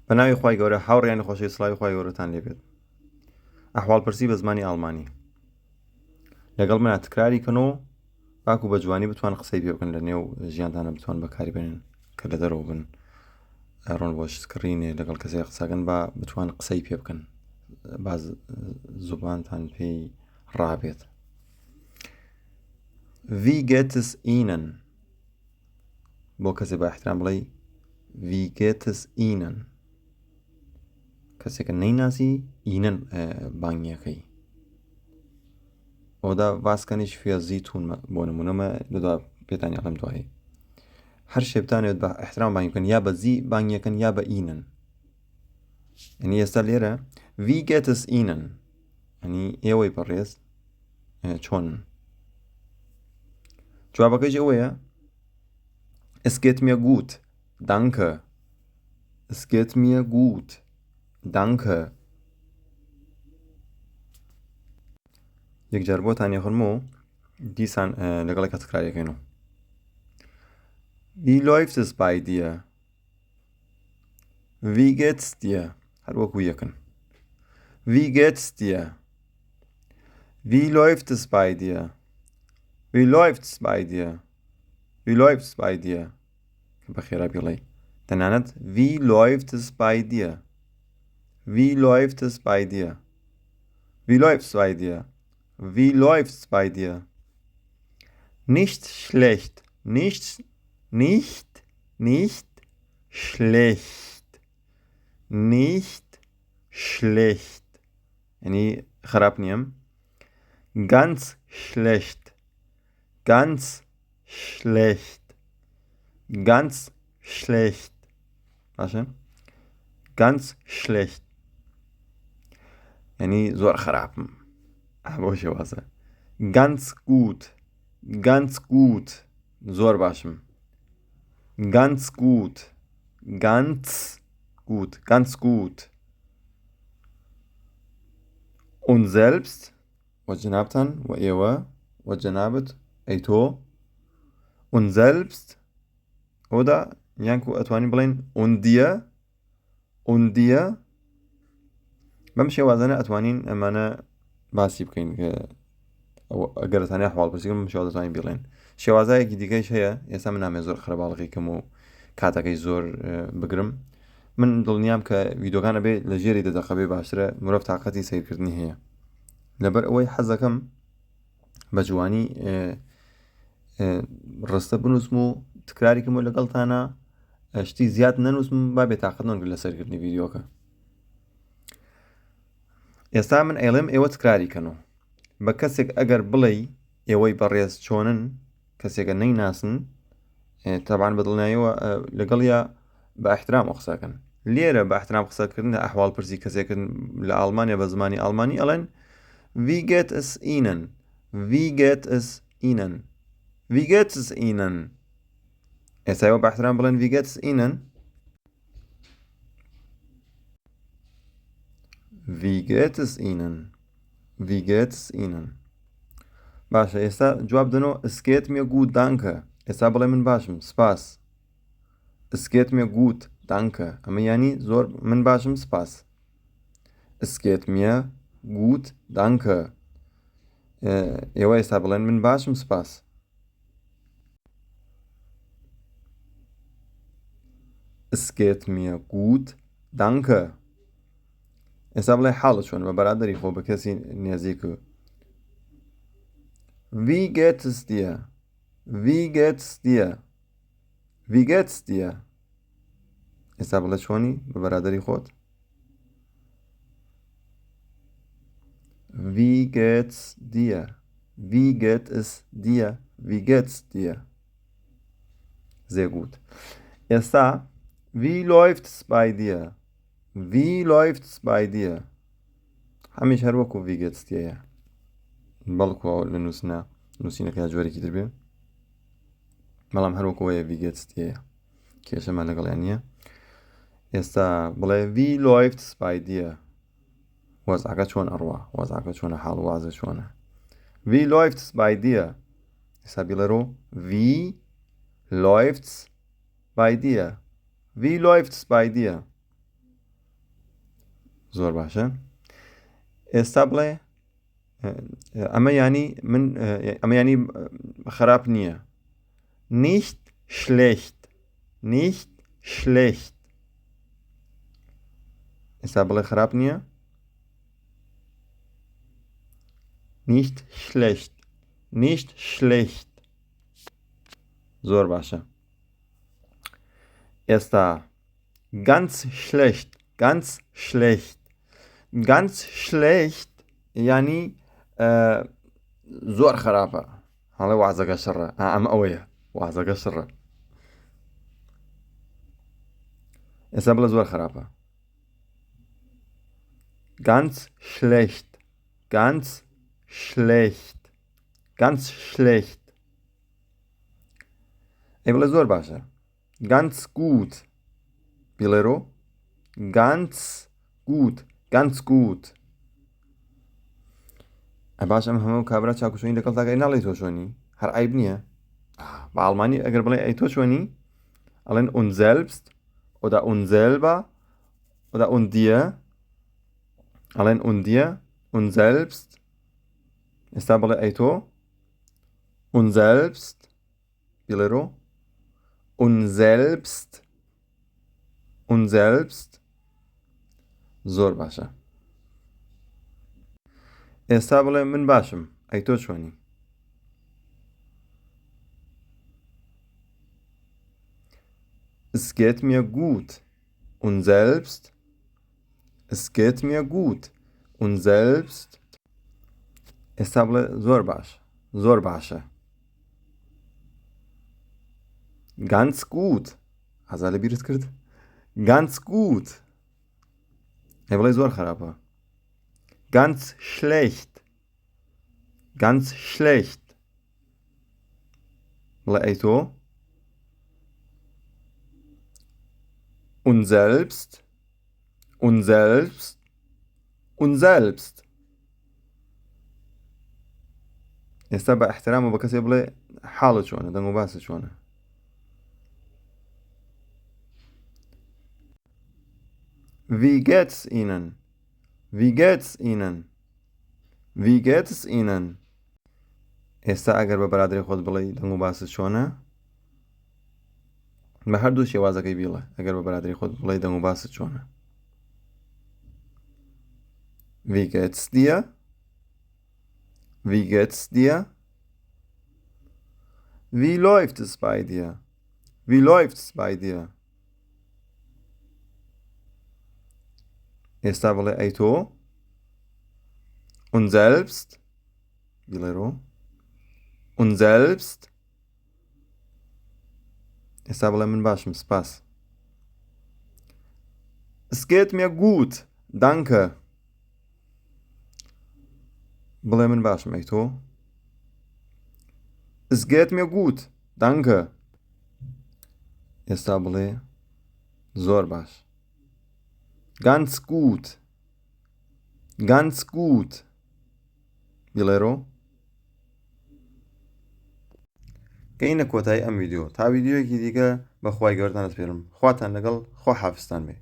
بەناوی خوای گەورە هاوڕێیان خۆشەوی سڵاوی خوای گەورەتان لێبێت. ئەحواڵپرسی بە زمانی ئەڵمانی لەگەڵ منە تکراریکەنەوە باکو بە جوانی بتوان قسەی پێ بکەن لە نێو ژیانتانە بتوان بەکاری بێنن کە لە دەرەوە بن ڕۆن بۆ سکرینێ لەگەڵ کەسێک قسەکەن با بتوان قسەی پێ بکەن باز زوبانتان پێی ڕابێت. Wie geht es Ihnen؟ بۆ کەسێ بە احترام بڵێ Wie geht es Ihnen؟ کەسێکە نەیناسی ئینەن بانگیەکەی ئەودا واسکەنیش فێزی تون بۆ نمونەمە لەدا پێتانی ئەڵم دوایی هەر شێ بتانێت بە احترام بانگی بکەن یا بە زی بانگیەکەن یا بە ئینەن. ئەنی ئێستا لێرە Wie geht es Ihnen؟ ئەنی ئێوەی بەڕێز چۆن؟ جوابەکەیش ئەوەیە Es geht mir gut, danke. Es geht mir gut, danke. یەکجار بۆتان یەخڕمەوە دیسان لەگەڵێکە تکراریەکەینەوە. Wie läuft es bei dir؟ Wie geht's dir؟ هەر وەکو یەکن. Wie geht's dir؟ Wie läuft es bei dir؟ Wie läuft's bei dir؟ Wie läuft's bei dir؟ بەخێرا بڵێ تەنانەت Wie läuft es bei dir؟ Wie läuft es bei dir؟ Wie läuft's bei dir؟ Wie läuft's bei dir؟ Nicht schlecht, nicht schlecht, nicht schlecht. يعني خراب نيم. Ganz schlecht, ganz schlecht, ganz schlecht. ماشي؟ ganz schlecht. يعني زور خراب. أبوش واسه. Ganz gut, ganz gut. زور باشم. Ganz gut, ganz gut, ganz gut. Und selbst وجنابتن وإيوه وجنابت أيتو und selbst oder يانكو أتواني بلين und dir بمشي وازنة أتوانين أمانة باسی بکەین ئەگەر تانی ئەحواڵ پرسیکەم شێوازە توانین بڵێن شێوازایەکی دیکەیش هەیە. ئێستا من نامێ زۆر خرەباڵغی کەم و کاتەکەی زۆر بگرم. من دڵنیام کە ڤیدۆکانە بێ لە ژێری دەدەقە بێ باشترە مرۆڤ تااقەتی سیرکردنی هەیە لەبەر ئەوەی حەزەکەم بە جوانی ڕستە بنووسم و تکراریکەم و لەگەڵتانە شتی زیاد نەنووسم با بێ تااقەت نۆنگر لە سەرکردنی ڤیدۆکە. ئێستا من ئێڵێم ئێوە تکراریکەنەوە بە کەسێک ئەگەر بڵێ ئێوەی بەڕێز چۆنن کەسێکە نەیناسن تەبان بەدڵنایەوە لەگەڵ یا بە احترام قسەکەن. لێرە بە احترام قسەکردن لە ئەحواڵ پرسی کەسێکن لە ئەڵمانیا بە زمانی ئەڵمانی ئەڵێن Wie geht es Ihnen؟ Wie geht es Ihnen؟ Wie geht es Ihnen؟ ئێستا ئێوە بە احترام بڵێن Wie geht es Ihnen؟ Wie geht es Ihnen؟ Wie geht es Ihnen؟ باشە ئێستا جواب دەنەوە Es geht mir gut, danke. ئێستا بڵێ من باشم سپاس. Es geht mir gut, danke. ئەمە یانی زۆر من باشم سپاس. Es geht mir gut, danke. ئێوە ئێستا بڵێن من باشم سپاس. Es geht mir gut, danke. ئێستا بڵێ حاڵە چۆن بە بەرادەری خۆ بە کەسی نێزیک. Wie geht es dir؟ Wie geht es dir؟ Wie geht es dir؟ ئێستا بڵێ چۆنی بە بەرادەری خۆت. Wie geht's dir؟ Wie geht es dir؟ Wie geht's dir؟ Sehr gut. ئێستا Wie läuft's bei dir؟ Wie läuft's bei dir؟ هەمیش هەر وەکو Wie geht's dir بەڵکو لە نووسینەکە جۆرێکی تر بێ بەڵام هەر وەکوەیە Wie geht's dir کێشەمان لەگەڵیان نییە. ئێستا بڵێ Wie läuft's bei dir؟ وەزعەکە چۆن ئەڕوا وەزعەکە چۆنە حاڵ وازە چۆنە. Wie läuft's bei dir؟ ئێستا بیڵێرۆ Wie läuft's bei dir؟ Wie läuft's bei dir؟ زۆر باشە. ئێستا بڵێ ئەمە ینی من ئەمە ینی خراپ نییە. Nicht schlecht. Nicht schlecht. ئێستا بڵێ خراپ نییە. Nicht schlecht. Nicht schlecht. زۆر باشە. ئێستا ganz schlecht. Ganz schlecht. Ganz schlecht ینی زۆر خراپە. هەڵێ وازەکە شڕە. ئەمە ئەوەیە. وازەکە شڕە. ئێستا بڵێ زۆر خراپە. Ganz schlecht. Ganz schlecht. Ganz schlecht. ئەی بڵێ زۆر باشە. Ganz gut. بڵێرۆ. Ganz gut. Ganz gut. باش ئەم هەموو کابرا چاکوشۆنی لەگەڵ تاکەی ناڵێ تۆ چۆنی هەر عیب نییە. بە ئەڵمانی ئەگەر بڵێ ئەی تۆ چۆنی ئەڵێن und selbst oder und selber oder und dir ئەڵێن und dir und selbst. ئێستا بڵێ ئەی تۆ und selbst بڵێرۆ und selbst und selbst. زۆر باشە. ئێستا بڵێ من باشم ئەی تۆ چۆنی. Es geht mir gut und selbst. Es geht mir gut und selbst. ئێستا بڵێ زۆر باش. زۆر باشە. Ganz gut. هەزا لە بیرت کرد. Ganz gut. ئەی بڵێ زۆر خراپە. Ganz schlecht. Ganz schlecht. بڵێ ئەی تۆ und selbst und selbst und selbst. ئێستا بە احترام و بە کەسێ بڵێ حاڵت چۆنە دەنگ و باست چۆنە. Wie geht's Ihnen? Wie geht's Ihnen? Wie geht es Ihnen? ئێستا ئەگەر بە بەرادری خۆت بڵێ دەنگ و باست چۆنە بە هەردوو شێوازەکەی بیڵێ. ئەگەر بە بەرادری خۆت بڵێ دەنگ و باست چۆنە. Wie geht's dir? Wie geht's dir? Wie läuft es bei dir? Wie läuft's bei dir? ئێستا بڵێ ئەی تۆ und selbst بڵێرۆ und selbst. ئێستا بڵێ من باشم سپاس. Es geht mir gut. Danke. بڵێ من باشم ئەی تۆ. Es geht mir gut. Danke. ئێستا بڵێ زۆر باش. Ganz gut. Ganz gut. بڵێرۆ. گەینە کۆتایی ئەم ویدیۆ تا ویدیۆیەکی دیکە بەخوای گەورەتان دەسپێرم. خواتان لەگەڵ خوا حافزتان بێ.